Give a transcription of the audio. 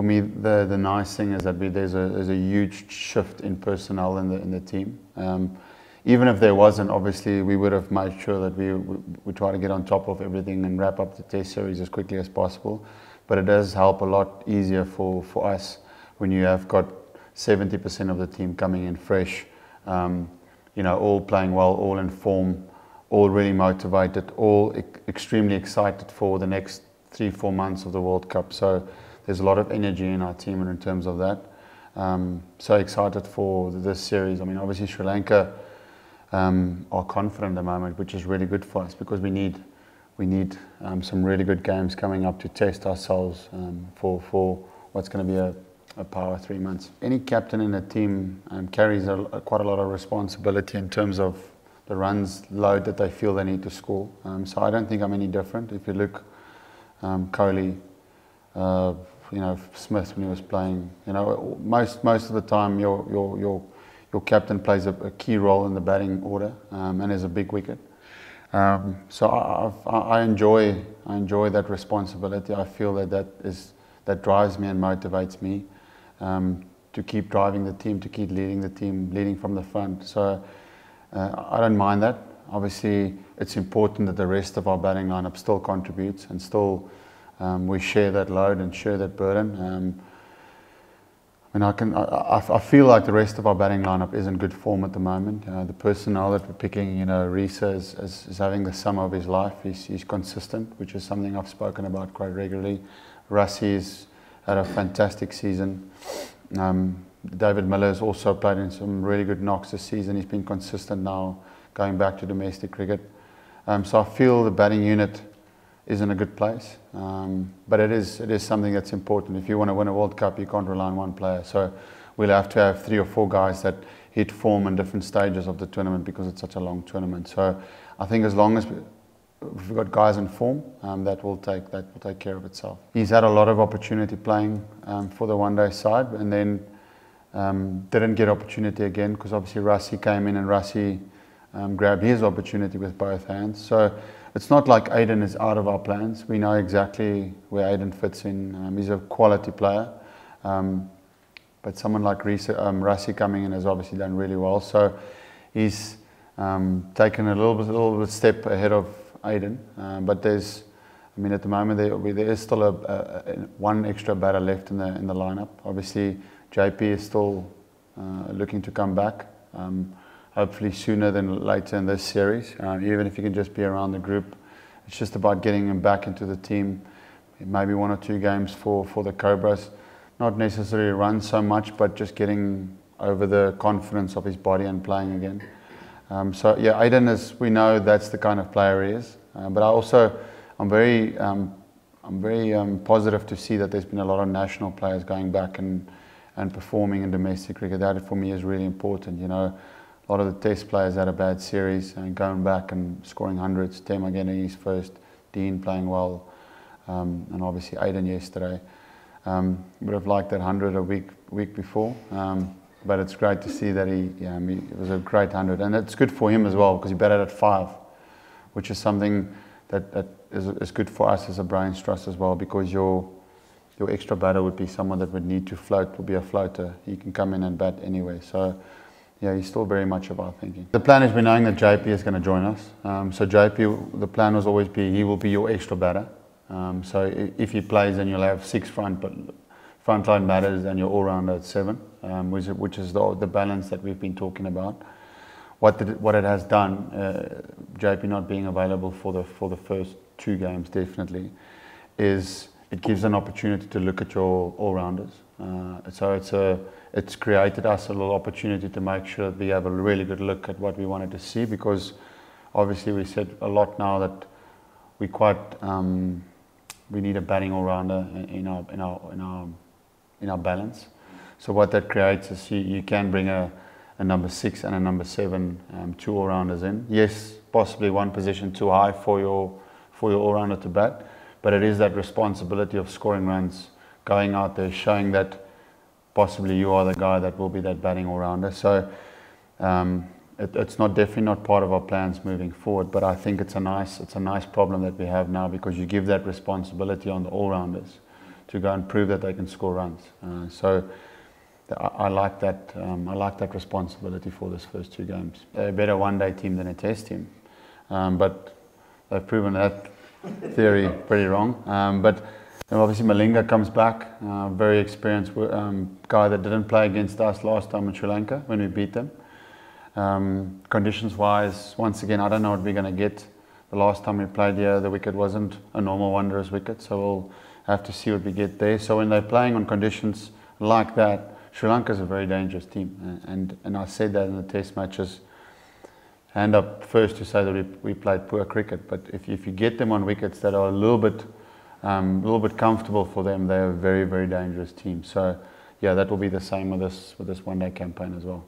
for me, the nice thing is that there's a huge shift in personnel in the team. Even if there wasn't, obviously we would have made sure that we try to get on top of everything and wrap up the test series as quickly as possible. But it does help a lot easier for us when you have got 70% of the team coming in fresh, you know, all playing well, all in form, all really motivated, all extremely excited for the next 3-4 months of the World Cup. So there's a lot of energy in our team in terms of that. So excited for this series. I mean, obviously Sri Lanka are confident at the moment, which is really good for us because we need some really good games coming up to test ourselves for what's going to be a power 3 months. Any captain in a team carries quite a lot of responsibility in terms of the runs load that they feel they need to score. So I don't think I'm any different. If you look, Kohli, you know, Smith when he was playing, you know, most of the time your captain plays a key role in the batting order and is a big wicket. So I enjoy that responsibility. I feel that drives me and motivates me to keep driving the team, to keep leading the team, leading from the front. So I don't mind that. Obviously, it's important that the rest of our batting lineup still contributes and still we share that load and share that burden. I feel like the rest of our batting lineup is in good form at the moment. The personnel that we're picking, you know, Risa is having the summer of his life. He's consistent, which is something I've spoken about quite regularly. Rassi's had a fantastic season. David Miller's also played in some really good knocks this season. He's been consistent now, going back to domestic cricket. So I feel the batting unit is in a good place, but it is something that's important. If you want to win a World Cup, you can't rely on one player. So we'll have to have 3 or 4 guys that hit form in different stages of the tournament because it's such a long tournament. So I think as long as we've got guys in form, that will take care of itself. He's had a lot of opportunity playing for the one-day side, and then didn't get opportunity again because obviously Rassi came in and Rassi grabbed his opportunity with both hands. So it's not like Aiden is out of our plans. We know exactly where Aiden fits in. He's a quality player, but someone like Rassi coming in has obviously done really well. So he's taken a little bit step ahead of Aiden. But there's, I mean, at the moment there is still one extra batter left in the lineup. Obviously, JP is still looking to come back. Hopefully sooner than later in this series. Even if he can just be around the group, it's just about getting him back into the team. Maybe 1 or 2 games for the Cobras. Not necessarily run so much, but just getting over the confidence of his body and playing again. So yeah, Aiden we know that's the kind of player he is. But I'm very positive to see that there's been a lot of national players going back and performing in domestic cricket. That for me is really important. You know, a lot of the test players had a bad series and going back and scoring hundreds. Tema getting his first, Dean playing well, and obviously Aiden yesterday. Would have liked that 100 a week before, but it's great to see that it was a great 100, and it's good for him as well because he batted at 5, which is something that is good for us as a brains trust as well, because your extra batter would be someone that would need to float, will be a floater. He can come in and bat anyway. So yeah, he's still very much of our thinking. The plan is we're knowing that JP is going to join us. So JP, the plan was always he will be your extra batter. So if he plays, then you'll have 6 frontline batters and your all-rounder at 7, which is the balance that we've been talking about. What it has done, JP not being available for the first 2 games definitely, is it gives an opportunity to look at your all-rounders. So it's created us a little opportunity to make sure that we have a really good look at what we wanted to see, because obviously we said a lot now that we need a batting all-rounder in our balance. So what that creates is you can bring a number 6 and a number 7, 2 all-rounders in. Yes, possibly one position too high for your all-rounder to bat, but it is that responsibility of scoring runs, going out there, showing that possibly you are the guy that will be that batting all-rounder. So it's definitely not part of our plans moving forward, but I think it's a nice problem that we have now, because you give that responsibility on the all-rounders go and prove that they can score runs. So I like that. I like that responsibility for this first 2 games. They're a better one-day team than a test team, but they've proven that theory pretty wrong. But obviously Malinga comes back, very experienced guy that didn't play against us last time in Sri Lanka when we beat them. Conditions-wise, once again, I don't know what we're going to get. The last time we played here, the wicket wasn't a normal Wanderers wicket, so we'll have to see what we get there. So when they're playing on conditions like that, Sri Lanka is a very dangerous team, and I said that in the test matches. Hand up first to say that we played poor cricket, but if you get them on wickets that are a little bit comfortable for them, they're a very, very dangerous team. So yeah, that will be the same with this one-day campaign as well.